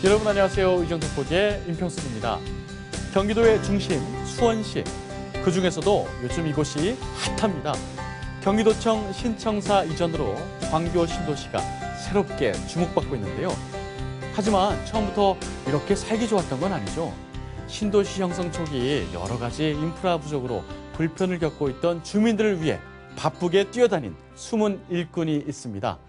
여러분 안녕하세요. 의정특보기의 임평수입니다. 경기도의 중심 수원시, 그중에서도 요즘 이곳이 핫합니다. 경기도청 신청사 이전으로 광교 신도시가 새롭게 주목받고 있는데요. 하지만 처음부터 이렇게 살기 좋았던 건 아니죠. 신도시 형성 초기 여러 가지 인프라 부족으로 불편을 겪고 있던 주민들을 위해 바쁘게 뛰어다닌 숨은 일꾼이 있습니다.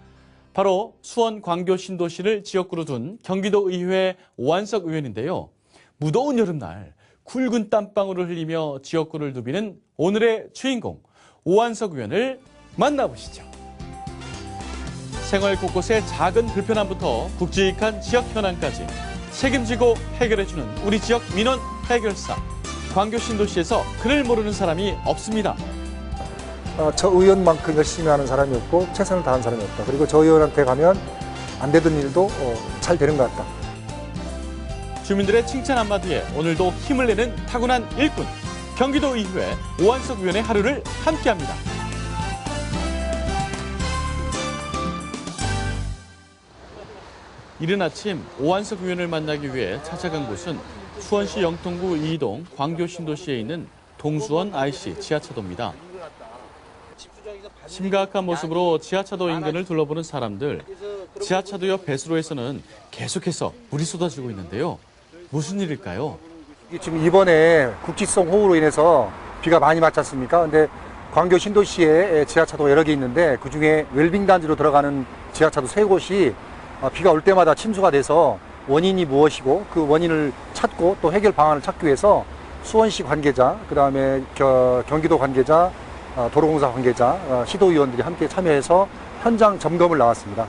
바로 수원 광교 신도시를 지역구로 둔 경기도의회 오한석 의원인데요. 무더운 여름날 굵은 땀방울을 흘리며 지역구를 누비는 오늘의 주인공 오한석 의원을 만나보시죠. 생활 곳곳의 작은 불편함부터 굵직한 지역 현안까지 책임지고 해결해주는 우리 지역 민원 해결사. 광교 신도시에서 그를 모르는 사람이 없습니다. 저 의원만큼 열심히 하는 사람이 없고 최선을 다하는 사람이 없다. 그리고 저 의원한테 가면 안 되던 일도 잘 되는 것 같다. 주민들의 칭찬 한마디에 오늘도 힘을 내는 타고난 일꾼. 경기도의회 오한석 의원의 하루를 함께합니다. 이른 아침 오한석 의원을 만나기 위해 찾아간 곳은 수원시 영통구 2동 광교 신도시에 있는 동수원 IC 지하차도입니다. 심각한 모습으로 지하차도 인근을 둘러보는 사람들. 지하차도 옆 배수로에서는 계속해서 물이 쏟아지고 있는데요. 무슨 일일까요? 지금 이번에 국지성 호우로 인해서 비가 많이 맞지 않습니까? 근데 광교 신도시에 지하차도가 여러 개 있는데 그중에 웰빙 단지로 들어가는 지하차도 3곳이 비가 올 때마다 침수가 돼서 원인이 무엇이고 그 원인을 찾고 또 해결 방안을 찾기 위해서 수원시 관계자, 그다음에 경기도 관계자, 도로공사 관계자, 시도의원들이 함께 참여해서 현장 점검을 나왔습니다.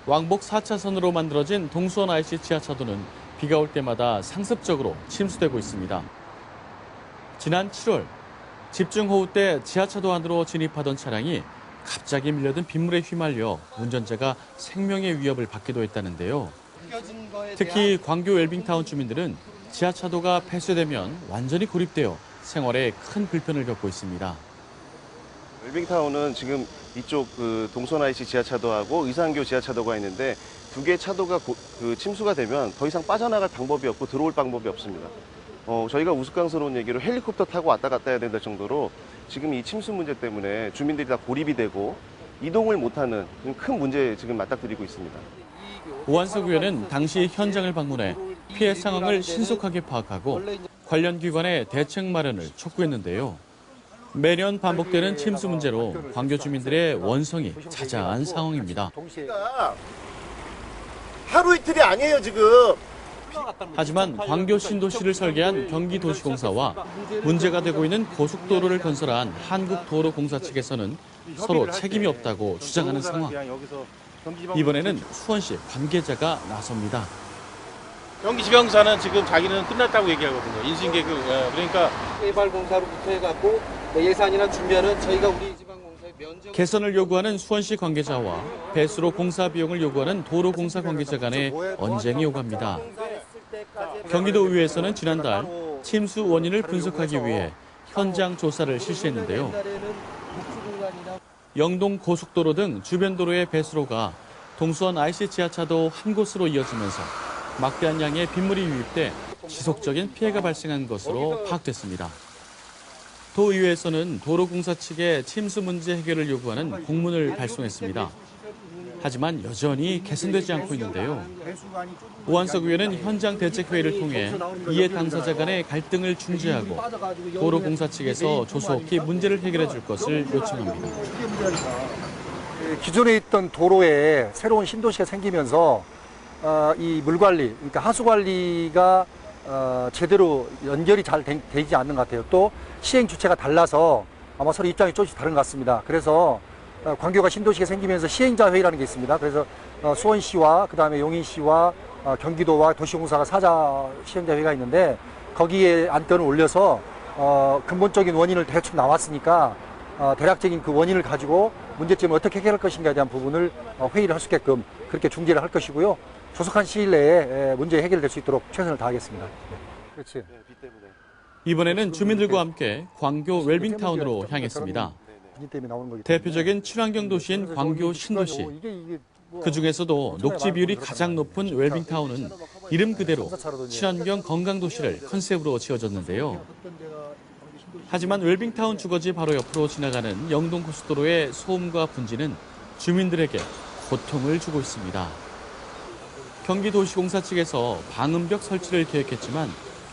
왕복 4차선으로 만들어진 동수원 IC 지하차도는 비가 올 때마다 상습적으로 침수되고 있습니다. 지난 7월 집중호우 때 지하차도 안으로 진입하던 차량이 갑자기 밀려든 빗물에 휘말려 운전자가 생명의 위협을 받기도 했다는데요. 특히 광교 웰빙타운 주민들은 지하차도가 폐쇄되면 완전히 고립되어 생활에 큰 불편을 겪고 있습니다. 웰빙타운은 지금 이쪽 동선 IC 지하차도하고 의상교 지하차도가 있는데 두 개의 차도가 침수가 되면 더 이상 빠져나갈 방법이 없고 들어올 방법이 없습니다. 저희가 우스꽝스러운 얘기로 헬리콥터 타고 왔다 갔다 해야 된다 정도로 지금 이 침수 문제 때문에 주민들이 다 고립이 되고 이동을 못하는 큰 문제 지금 맞닥뜨리고 있습니다. 오한석 의원은 당시 현장을 방문해 피해 상황을 신속하게 파악하고 관련 기관의 대책 마련을 촉구했는데요. 매년 반복되는 침수 문제로 광교 주민들의 원성이 자자한 상황입니다. 하루 이틀이 아니에요 지금. 하지만 광교 신도시를 설계한 경기도시공사와 문제가 되고 있는 고속도로를 건설한 한국도로공사 측에서는 서로 책임이 없다고 주장하는 상황. 이번에는 수원시 관계자가 나섭니다. 경기지방공사는 지금 자기는 끝났다고 얘기하거든요. 인수인계획 그러니까 개발공사로부터 해갖고 예산이나 준비하는 저희가 우리 지방공사의 면적 개선을 요구하는 수원시 관계자와 배수로 공사 비용을 요구하는 도로공사 관계자 간의 언쟁이 오갑니다. 경기도의회에서는 지난달 침수 원인을 분석하기 위해 현장 조사를 실시했는데요. 영동 고속도로 등 주변 도로의 배수로가 동수원 IC 지하차도 한 곳으로 이어지면서 막대한 양의 빗물이 유입돼 지속적인 피해가 발생한 것으로 파악됐습니다. 도의회에서는 도로공사 측에 침수 문제 해결을 요구하는 공문을 발송했습니다. 하지만 여전히 개선되지 않고 있는데요. 오한석 의원은 현장 대책회의를 통해 이해 당사자 간의 갈등을 중재하고 도로공사 측에서 조속히 문제를 해결해 줄 것을 요청합니다. 기존에 있던 도로에 새로운 신도시가 생기면서 이 물관리, 그러니까 하수관리가 제대로 연결이 잘 되지 않는 것 같아요. 또 시행 주체가 달라서 아마 서로 입장이 조금씩 다른 것 같습니다. 그래서 광교가 신도시가 생기면서 시행자 회의라는 게 있습니다. 그래서 수원시와 그다음에 용인시와 경기도와 도시공사가 사자 시행자 회의가 있는데 거기에 안건을 올려서 근본적인 원인을 대충 나왔으니까 대략적인 그 원인을 가지고 문제점을 어떻게 해결할 것인가에 대한 부분을 회의를 할 수 있게끔 그렇게 중재를 할 것이고요. 조속한 시일 내에 문제 해결될 수 있도록 최선을 다하겠습니다. 그렇지. 이번에는 주민들과 함께 광교 웰빙타운으로 향했습니다. 대표적인 친환경 도시인 광교 신도시. 그중에서도 녹지 비율이 가장 높은 웰빙타운은 이름 그대로 친환경 건강도시를 컨셉으로 지어졌는데요. 하지만 웰빙타운 주거지 바로 옆으로 지나가는 영동고속도로의 소음과 분지는 주민들에게 고통을 주고 있습니다. 경기도시공사 측에서 방음벽 설치를 계획했지만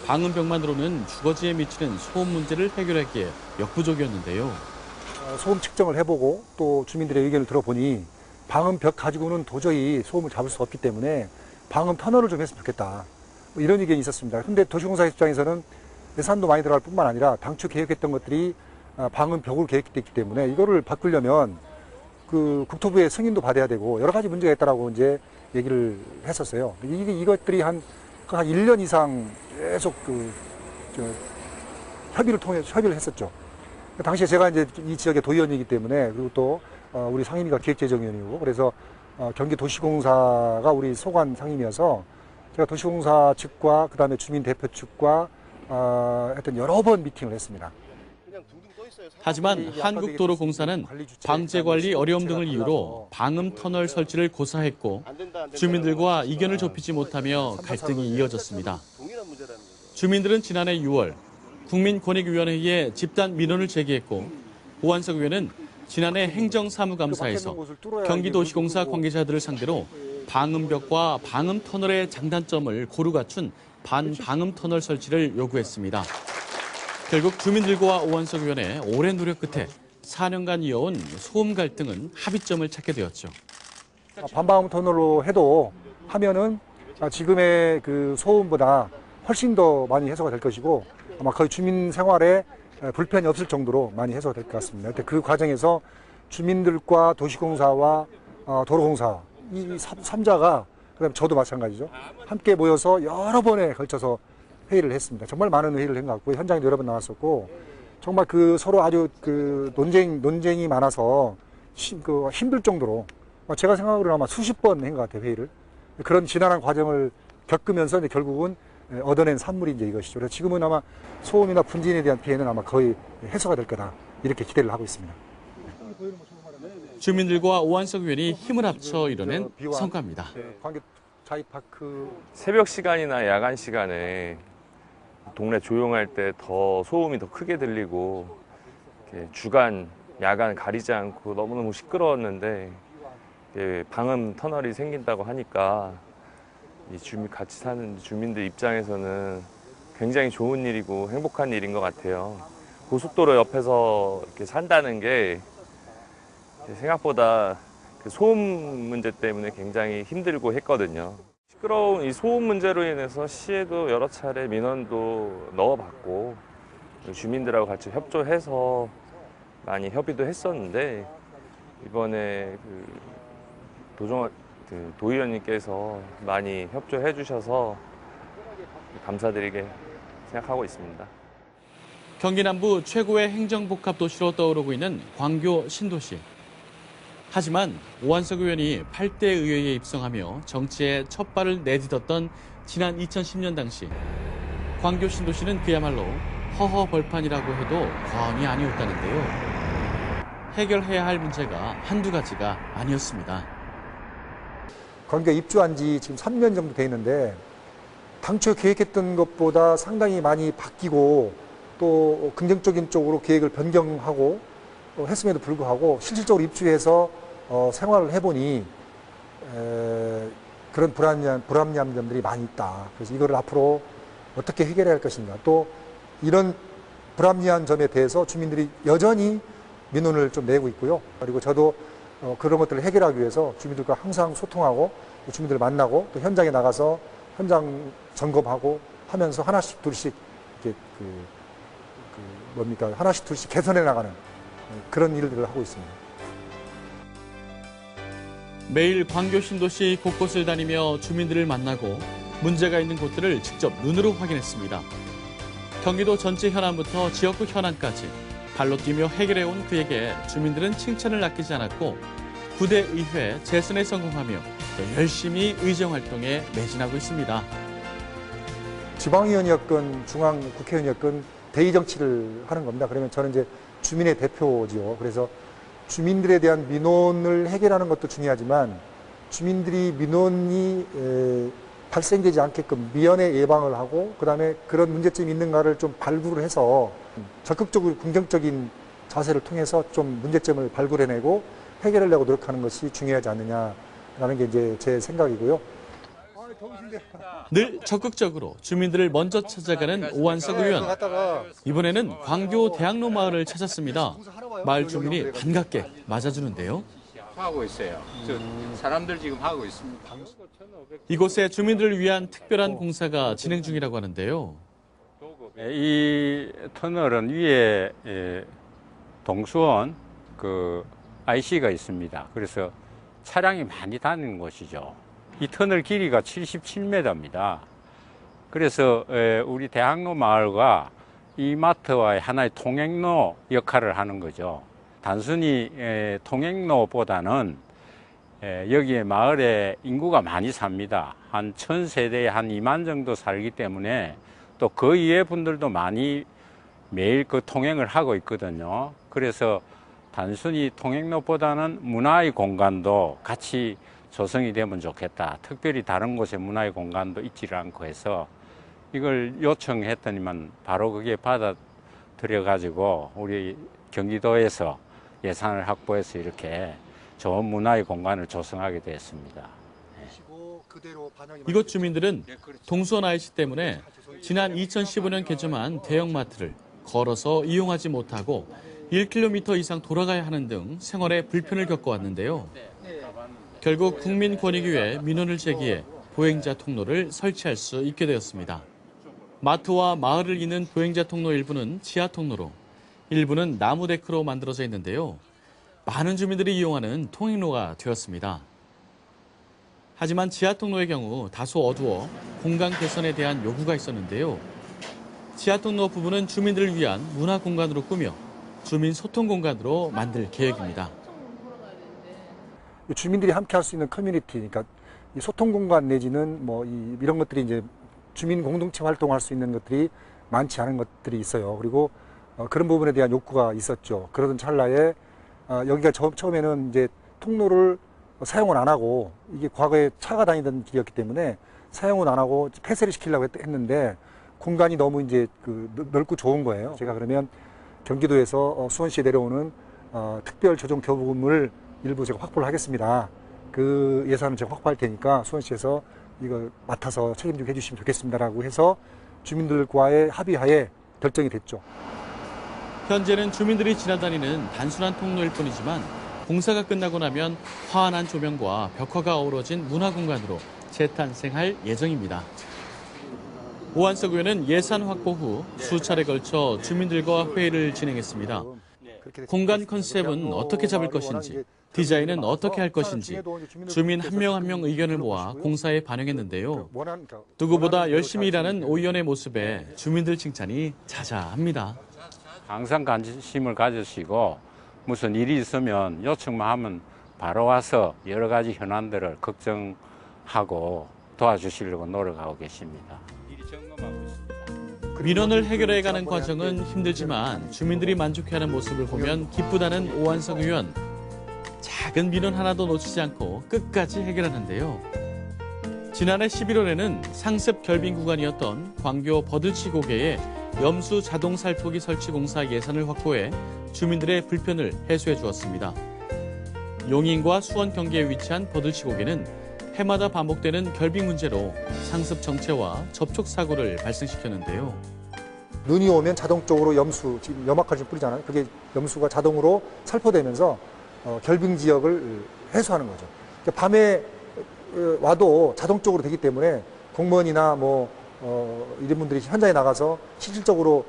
방음벽만으로는 주거지에 미치는 소음 문제를 해결하기에 역부족이었는데요. 소음 측정을 해보고 또 주민들의 의견을 들어보니 방음벽 가지고는 도저히 소음을 잡을 수 없기 때문에 방음 터널을 좀 했으면 좋겠다. 뭐 이런 의견이 있었습니다. 근데 도시공사 입장에서는 예산도 많이 들어갈 뿐만 아니라 당초 계획했던 것들이 방음벽으로 계획됐기 때문에 이거를 바꾸려면 그 국토부의 승인도 받아야 되고 여러 가지 문제가 있다라고 이제 얘기를 했었어요. 이것들이 한 1년 이상 계속 협의를 했었죠. 당시에 제가 이제 이 지역의 도의원이기 때문에 그리고 또 우리 상임위가 기획재정위원이고 그래서 경기도시공사가 우리 소관 상임이어서 제가 도시공사 측과 그다음에 주민 대표 측과 하여튼 여러 번 미팅을 했습니다. 하지만 한국도로공사는 방제 관리 어려움 등을 이유로 방음 터널 설치를 고사했고 주민들과 의견을 좁히지 못하며 갈등이 이어졌습니다. 주민들은 지난해 6월 국민권익위원회에 집단 민원을 제기했고 오한석 의원은 지난해 행정사무감사에서 경기도시공사 관계자들을 상대로 방음벽과 방음 터널의 장단점을 고루 갖춘 반방음 터널 설치를 요구했습니다. 결국 주민들과 오한석 의원의 오랜 노력 끝에 4년간 이어온 소음 갈등은 합의점을 찾게 되었죠. 반방음 터널로 해도 하면은 지금의 그 소음보다 훨씬 더 많이 해소가 될 것이고 아마 거의 주민 생활에 불편이 없을 정도로 많이 해소가 될 것 같습니다. 그 과정에서 주민들과 도시공사와 도로공사 이 3자가 그다음에 저도 마찬가지죠. 함께 모여서 여러 번에 걸쳐서 회의를 했습니다. 정말 많은 회의를 한 것 같고 현장에도 여러 번 나왔었고 정말 그 서로 아주 그 논쟁이 많아서 힘들 정도로 제가 생각으로는 아마 수십 번 한 것 같아요, 회의를. 그런 지난한 과정을 겪으면서 이제 결국은 얻어낸 산물이 이제 이것이죠. 그래서 지금은 아마 소음이나 분진에 대한 피해는 아마 거의 해소가 될 거다. 이렇게 기대를 하고 있습니다. 주민들과 오한석 의원이 힘을 합쳐 이뤄낸 성과입니다. 관계 자이파크 새벽 시간이나 야간 시간에 동네 조용할 때 더 소음이 더 크게 들리고 주간, 야간 가리지 않고 너무너무 시끄러웠는데 방음 터널이 생긴다고 하니까 같이 사는 주민들 입장에서는 굉장히 좋은 일이고 행복한 일인 것 같아요. 고속도로 옆에서 이렇게 산다는 게 생각보다 그 소음 문제 때문에 굉장히 힘들고 했거든요. 시끄러운 이 소음 문제로 인해서 시에도 여러 차례 민원도 넣어봤고 주민들하고 같이 협조해서 많이 협의도 했었는데 이번에 도의원님께서 많이 협조해 주셔서 감사드리게 생각하고 있습니다. 경기 남부 최고의 행정복합도시로 떠오르고 있는 광교 신도시. 하지만 오한석 의원이 8대 의회에 입성하며 정치에 첫 발을 내딛었던 지난 2010년 당시 광교 신도시는 그야말로 허허벌판이라고 해도 과언이 아니었다는데요. 해결해야 할 문제가 한두 가지가 아니었습니다. 광교에 입주한 지 지금 3년 정도 돼 있는데 당초 계획했던 것보다 상당히 많이 바뀌고 또 긍정적인 쪽으로 계획을 변경하고 했음에도 불구하고 실질적으로 입주해서 생활을 해보니 그런 불합리한 점들이 많이 있다. 그래서 이거를 앞으로 어떻게 해결해야 할 것인가. 또 이런 불합리한 점에 대해서 주민들이 여전히 민원을 좀 내고 있고요. 그리고 저도 그런 것들을 해결하기 위해서 주민들과 항상 소통하고 주민들을 만나고 또 현장에 나가서 현장 점검하고 하면서 하나씩 둘씩 이렇게 하나씩 둘씩 개선해 나가는 그런 일들을 하고 있습니다. 매일 광교 신도시 곳곳을 다니며 주민들을 만나고 문제가 있는 곳들을 직접 눈으로 확인했습니다. 경기도 전체 현안부터 지역구 현안까지 발로 뛰며 해결해온 그에게 주민들은 칭찬을 아끼지 않았고 부대 의회 재선에 성공하며 열심히 의정활동에 매진하고 있습니다. 지방의원이었건 중앙국회의원이었건 대의정치를 하는 겁니다. 그러면 저는 이제 주민의 대표지요. 그래서 주민들에 대한 민원을 해결하는 것도 중요하지만 주민들이 민원이 발생되지 않게끔 미연에 예방을 하고 그다음에 그런 문제점이 있는가를 좀 발굴을 해서 적극적으로 긍정적인 자세를 통해서 좀 문제점을 발굴해내고 해결하려고 노력하는 것이 중요하지 않느냐라는 게 이제 제 생각이고요. 늘 적극적으로 주민들을 먼저 찾아가는 오한석 의원. 이번에는 광교 대학로 마을을 찾았습니다. 마을 주민이 반갑게 맞아주는데요. 하고 있어요. 사람들 지금 하고 있습니다. 이곳에 주민들을 위한 특별한 공사가 진행 중이라고 하는데요. 이 터널은 위에 동수원 IC가 있습니다. 그래서 차량이 많이 다니는 곳이죠. 이 터널 길이가 77m입니다. 그래서 우리 대학로 마을과 이마트와의 하나의 통행로 역할을 하는 거죠. 단순히 통행로보다는 여기에 마을에 인구가 많이 삽니다. 한 1000세대에 한 2만 정도 살기 때문에 또 그 이외 분들도 많이 매일 그 통행을 하고 있거든요. 그래서 단순히 통행로보다는 문화의 공간도 같이 조성이 되면 좋겠다. 특별히 다른 곳에 문화의 공간도 있지를 않고 해서 이걸 요청했더니만 바로 그게 받아들여가지고 우리 경기도에서 예산을 확보해서 이렇게 좋은 문화의 공간을 조성하게 됐습니다. 이곳 주민들은 동수원 IC 때문에 지난 2015년 개점한 대형마트를 걸어서 이용하지 못하고 1km 이상 돌아가야 하는 등 생활에 불편을 겪어왔는데요. 결국 국민권익위에 민원을 제기해 보행자 통로를 설치할 수 있게 되었습니다. 마트와 마을을 잇는 보행자 통로 일부는 지하 통로로, 일부는 나무 데크로 만들어져 있는데요. 많은 주민들이 이용하는 통행로가 되었습니다. 하지만 지하 통로의 경우 다소 어두워 공간 개선에 대한 요구가 있었는데요. 지하 통로 부분은 주민들을 위한 문화 공간으로 꾸며 주민 소통 공간으로 만들 계획입니다. 주민들이 함께 할 수 있는 커뮤니티, 그러니까 이 소통 공간 내지는 뭐 이런 것들이 이제 주민 공동체 활동할 수 있는 것들이 많지 않은 것들이 있어요. 그리고 그런 부분에 대한 욕구가 있었죠. 그러던 찰나에 여기가 처음에는 이제 통로를 사용을 안 하고 이게 과거에 차가 다니던 길이었기 때문에 사용을 안 하고 폐쇄를 시키려고 했는데 공간이 너무 이제 넓고 좋은 거예요. 제가 그러면 경기도에서 수원시에 내려오는 특별 조정 교부금을 일부 제가 확보를 하겠습니다. 그 예산을 제가 확보할 테니까 수원시에서 이걸 맡아서 책임지게 해주시면 좋겠습니다라고 해서 주민들과의 합의하에 결정이 됐죠. 현재는 주민들이 지나다니는 단순한 통로일 뿐이지만 공사가 끝나고 나면 환한 조명과 벽화가 어우러진 문화공간으로 재탄생할 예정입니다. 오한석 의원은 예산 확보 후 수차례 걸쳐 주민들과 회의를 진행했습니다. 공간 컨셉은 어떻게 잡을 것인지, 디자인은 어떻게 할 것인지 주민 한 명 한 명 의견을 모아 공사에 반영했는데요. 누구보다 열심히 일하는 오 의원의 모습에 주민들 칭찬이 자자합니다. 항상 관심을 가지시고 무슨 일이 있으면 요청만 하면 바로 와서 여러 가지 현안들을 걱정하고 도와주시려고 노력하고 계십니다. 민원을 해결해가는 과정은 힘들지만 주민들이 만족해하는 모습을 보면 기쁘다는 오한석 의원. 작은 민원 하나도 놓치지 않고 끝까지 해결하는데요. 지난해 11월에는 상습 결빙 구간이었던 광교 버들치 고개에 염수 자동 살포기 설치 공사 예산을 확보해 주민들의 불편을 해소해 주었습니다. 용인과 수원 경계에 위치한 버들치 고개는 해마다 반복되는 결빙 문제로 상습 정체와 접촉 사고를 발생시켰는데요. 눈이 오면 자동적으로 염수, 지금 염화칼슘 뿌리잖아요. 그게 염수가 자동으로 살포되면서 결빙 지역을 해소하는 거죠. 그러니까 밤에 와도 자동적으로 되기 때문에 공무원이나 이런 분들이 현장에 나가서 실질적으로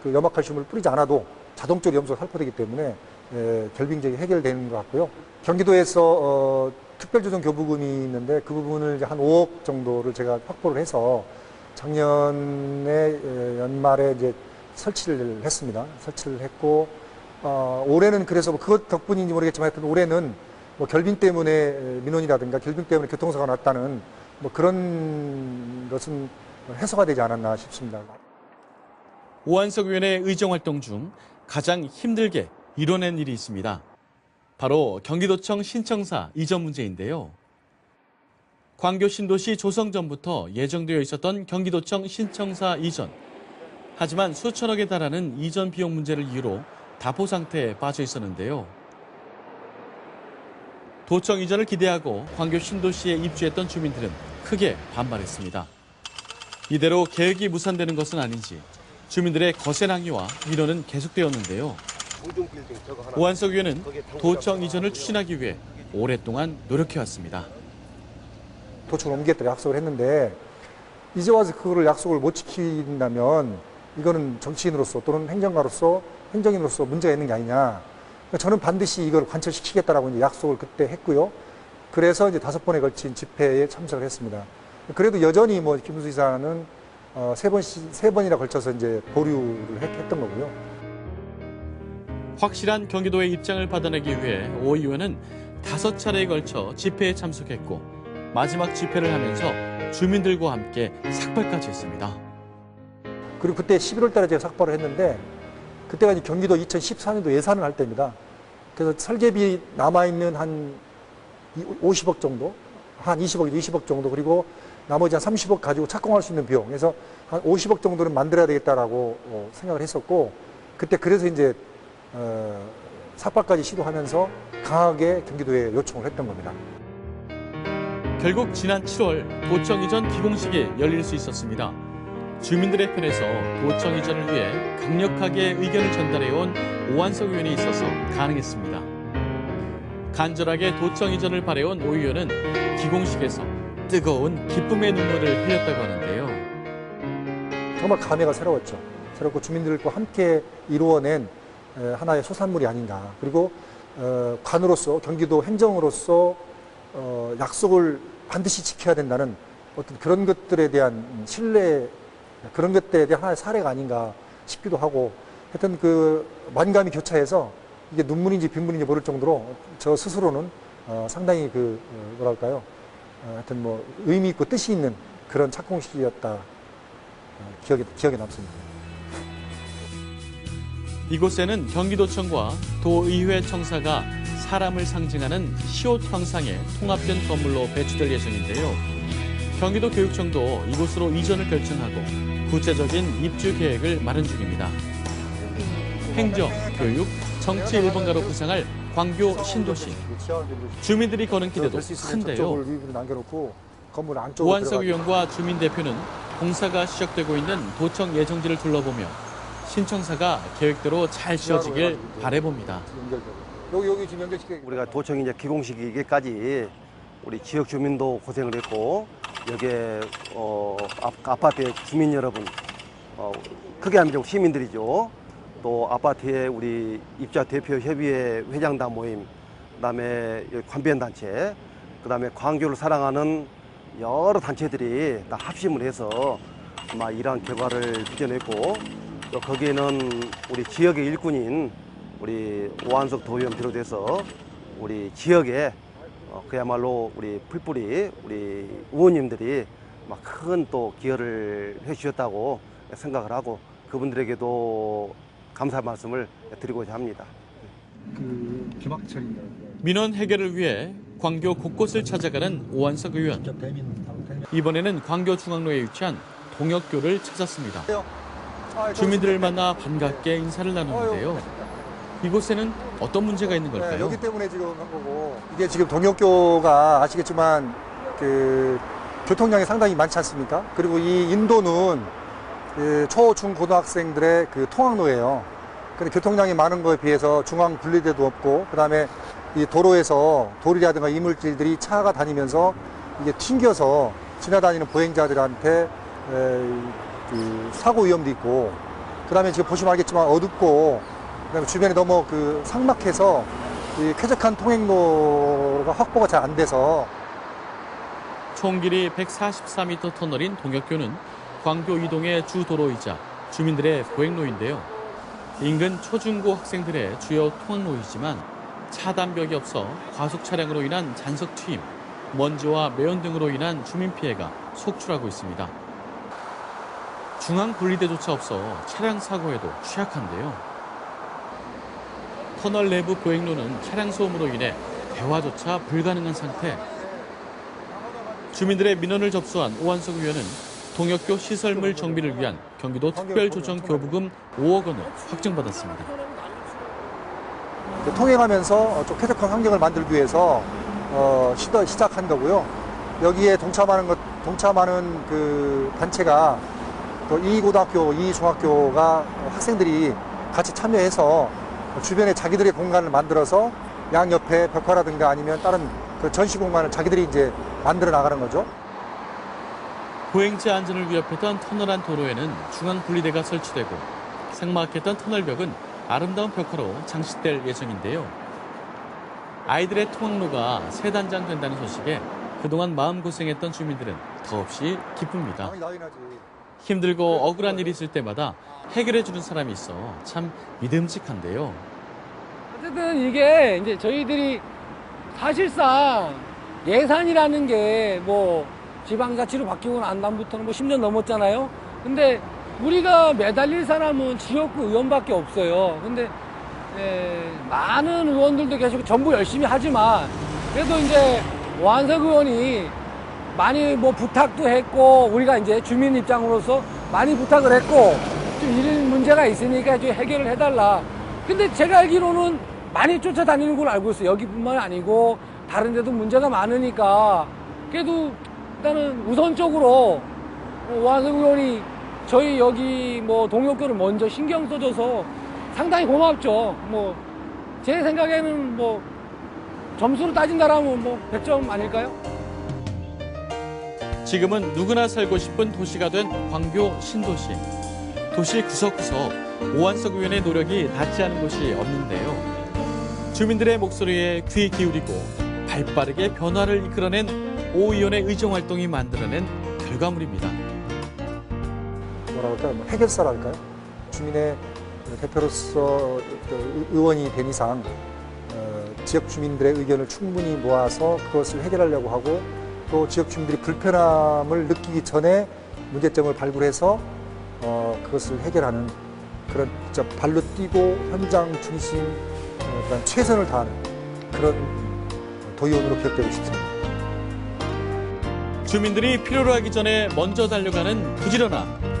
염화칼슘을 뿌리지 않아도 자동적으로 염수가 살포되기 때문에 결빙 지역이 해결되는 것 같고요. 경기도에서 특별조정 교부금이 있는데 그 부분을 이제 한 5억 정도를 제가 확보를 해서 작년에 연말에 이제 설치를 했습니다. 설치를 했고 올해는 그래서 그것 덕분인지 모르겠지만 하여튼 올해는 결빙 때문에 민원이라든가 결빙 때문에 교통사고가 났다는 그런 것은 해소가 되지 않았나 싶습니다. 오한석 의원의 의정활동 중 가장 힘들게 이뤄낸 일이 있습니다. 바로 경기도청 신청사 이전 문제인데요. 광교 신도시 조성 전부터 예정되어 있었던 경기도청 신청사 이전. 하지만 수천억에 달하는 이전 비용 문제를 이유로 다포 상태에 빠져 있었는데요. 도청 이전을 기대하고 광교 신도시에 입주했던 주민들은 크게 반발했습니다. 이대로 계획이 무산되는 것은 아닌지 주민들의 거센 항의와 민원은 계속되었는데요. 오한석 의원은 도청 이전을 추진하기 위해 오랫동안 노력해왔습니다. 도청을 옮기겠다고 약속을 했는데 이제 와서 그거를 약속을 못 지킨다면 이거는 정치인으로서 또는 행정인으로서 문제가 있는 게 아니냐. 그러니까 저는 반드시 이걸 관철시키겠다라고 이제 약속을 그때 했고요. 그래서 이제 5번에 걸친 집회에 참석을 했습니다. 그래도 여전히 뭐 김문수 이사는 세 번이나 걸쳐서 이제 보류를 했던 거고요. 확실한 경기도의 입장을 받아내기 위해 오 의원은 5차례에 걸쳐 집회에 참석했고 마지막 집회를 하면서 주민들과 함께 삭발까지 했습니다. 그리고 그때 11월 달에 제가 삭발을 했는데 그때가 이제 경기도 2014년도 예산을 할 때입니다. 그래서 설계비 남아있는 한 50억 정도, 한 20억 정도, 그리고 나머지 한 30억 가지고 착공할 수 있는 비용. 그래서 한 50억 정도는 만들어야 되겠다라고 생각을 했었고, 그때 그래서 이제 삭발까지 시도하면서 강하게 경기도에 요청을 했던 겁니다. 결국 지난 7월 도청 이전 기공식이 열릴 수 있었습니다. 주민들의 편에서 도청 이전을 위해 강력하게 의견을 전달해온 오한석 의원이 있어서 가능했습니다. 간절하게 도청 이전을 바래온 오 의원은 기공식에서 뜨거운 기쁨의 눈물을 흘렸다고 하는데요. 정말 감회가 새로웠죠. 새롭고 주민들과 함께 이루어낸 하나의 소산물이 아닌가. 그리고 관으로서, 경기도 행정으로서 약속을 반드시 지켜야 된다는 어떤 그런 것들에 대한 신뢰, 그런 것들에 대한 하나의 사례가 아닌가 싶기도 하고, 하여튼 그 만감이 교차해서 이게 눈물인지 빗물인지 모를 정도로 저 스스로는 상당히 뭐랄까요, 하여튼 뭐 의미 있고 뜻이 있는 그런 착공식이었다, 기억에 남습니다. 이곳에는 경기도청과 도의회 청사가 사람을 상징하는 시옷 형상의 통합된 건물로 배치될 예정인데요. 경기도 교육청도 이곳으로 이전을 결정하고 구체적인 입주 계획을 마련 중입니다. 행정, 교육, 정치 1번가로 부상할 광교 신도시. 주민들이 거는 기대도 큰데요. 오한석 의원과 주민 대표는 공사가 시작되고 있는 도청 예정지를 둘러보며 신청사가 계획대로 잘 지어지길 바라봅니다. 여기 지금 연결시켜. 우리가 도청이 이제 기공식이기까지 우리 지역 주민도 고생을 했고, 여기에 아파트의 주민 여러분, 크게 하면 시민들이죠. 또 아파트에 우리 입자 대표 협의회 회장단 모임, 그다음에 관변 단체, 그다음에 광교를 사랑하는 여러 단체들이 다 합심을 해서 이러한 결과를 빚어냈고, 또 거기에는 우리 지역의 일꾼인 우리 오한석 도의원 비롯해서 우리 지역에 그야말로 우리 풀뿌리 우리 의원님들이 큰 또 기여를 해주셨다고 생각을 하고, 그분들에게도 감사 말씀을 드리고자 합니다. 민원 해결을 위해 광교 곳곳을 찾아가는 오한석 의원. 이번에는 광교 중앙로에 위치한 동혁교를 찾았습니다. 주민들을 만나 반갑게 인사를 나누는데요. 이곳에는 어떤 문제가 있는 걸까요? 여기 때문에 지금 한 거고, 이게 지금 동혁교가 아시겠지만 교통량이 상당히 많지 않습니까? 그리고 이 인도는 초, 중, 고등학생들의 통학로예요. 근데 교통량이 많은 거에 비해서 중앙 분리대도 없고, 그다음에 이 도로에서 돌이라든가 이물질들이 차가 다니면서 이게 튕겨서 지나다니는 보행자들한테 사고 위험도 있고, 그다음에 지금 보시면 알겠지만 어둡고, 그다음에 주변에 너무 삭막해서 이 쾌적한 통행로가 확보가 잘 안 돼서. 총 길이 144m 터널인 동혁교는 광교 이동의 주 도로이자 주민들의 보행로인데요. 인근 초중고 학생들의 주요 통학로이지만 차단벽이 없어 과속 차량으로 인한 잔석 트임, 먼지와 매연 등으로 인한 주민 피해가 속출하고 있습니다. 중앙 분리대조차 없어 차량 사고에도 취약한데요. 터널 내부 보행로는 차량 소음으로 인해 대화조차 불가능한 상태. 주민들의 민원을 접수한 오한석 의원은 동역교 시설물 정비를 위한 경기도 특별조정교부금 5억 원을 확정받았습니다. 통행하면서 좀 쾌적한 환경을 만들기 위해서 시작한 거고요. 여기에 동참하는 그 단체가 또 이 고등학교, 이 중학교가 학생들이 같이 참여해서 주변에 자기들의 공간을 만들어서 양 옆에 벽화라든가 아니면 다른 그 전시 공간을 자기들이 이제 만들어 나가는 거죠. 보행자 안전을 위협했던 터널 안 도로에는 중앙 분리대가 설치되고 생막했던 터널벽은 아름다운 벽화로 장식될 예정인데요. 아이들의 통학로가 새 단장된다는 소식에 그동안 마음고생했던 주민들은 더없이 기쁩니다. 힘들고 억울한 일이 있을 때마다 해결해주는 사람이 있어 참 믿음직한데요. 어쨌든 이게 이제 저희들이 사실상 예산이라는 게 뭐 지방자치로 바뀌고 난 다음부터는 뭐 10년 넘었잖아요. 근데 우리가 매달릴 사람은 지역구 의원밖에 없어요. 근데 많은 의원들도 계시고 전부 열심히 하지만 그래도 이제 오한석 의원이 많이 뭐 부탁도 했고 우리가 이제 주민 입장으로서 많이 부탁을 했고 좀 이런 문제가 있으니까 좀 해결을 해달라. 근데 제가 알기로는 많이 쫓아다니는 걸로 알고 있어요. 여기뿐만 아니고 다른 데도 문제가 많으니까 그래도 일단은 우선적으로 오한석 의원이 저희 여기 뭐 동역교를 먼저 신경 써줘서 상당히 고맙죠. 뭐 제 생각에는 뭐 점수로 따진다라면 뭐 100점 아닐까요? 지금은 누구나 살고 싶은 도시가 된 광교 신도시. 도시 구석구석 오한석 의원의 노력이 닿지 않은 곳이 없는데요. 주민들의 목소리에 귀 기울이고 발빠르게 변화를 이끌어낸 오 의원의 의정활동이 만들어낸 결과물입니다. 뭐라 할까요? 해결사랄까요? 주민의 대표로서 의원이 된 이상 지역 주민들의 의견을 충분히 모아서 그것을 해결하려고 하고 또 지역 주민들이 불편함을 느끼기 전에 문제점을 발굴해서 그것을 해결하는 그런 진짜 발로 뛰고 현장 중심 그런 최선을 다하는 그런 도의원으로 기억되고 싶습니다. 주민들이 필요로 하기 전에 먼저 달려가는 부지런함.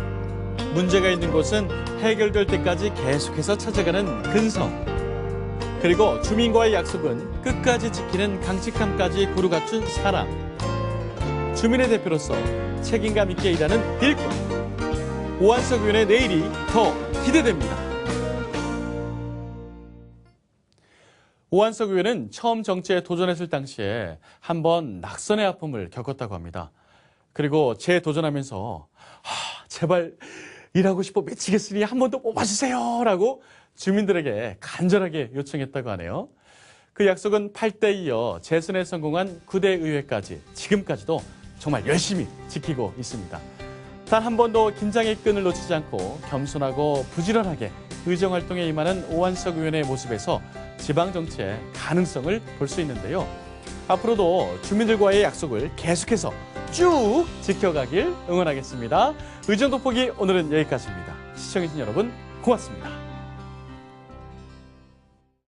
문제가 있는 곳은 해결될 때까지 계속해서 찾아가는 근성. 그리고 주민과의 약속은 끝까지 지키는 강직함까지 고루 갖춘 사람. 주민의 대표로서 책임감 있게 일하는 일꾼. 오한석 의원의 내일이 더 기대됩니다. 오한석 의원은 처음 정치에 도전했을 당시에 한번 낙선의 아픔을 겪었다고 합니다. 그리고 재도전하면서 제발 일하고 싶어 미치겠으니 한 번 더 뽑아주세요 라고 주민들에게 간절하게 요청했다고 하네요. 그 약속은 8대 이어 재선에 성공한 9대 의회까지 지금까지도 정말 열심히 지키고 있습니다. 단 한 번도 긴장의 끈을 놓치지 않고 겸손하고 부지런하게 의정활동에 임하는 오한석 의원의 모습에서 지방정치의 가능성을 볼 수 있는데요. 앞으로도 주민들과의 약속을 계속해서 쭉 지켜가길 응원하겠습니다. 의정 돋보기 오늘은 여기까지입니다. 시청해주신 여러분 고맙습니다.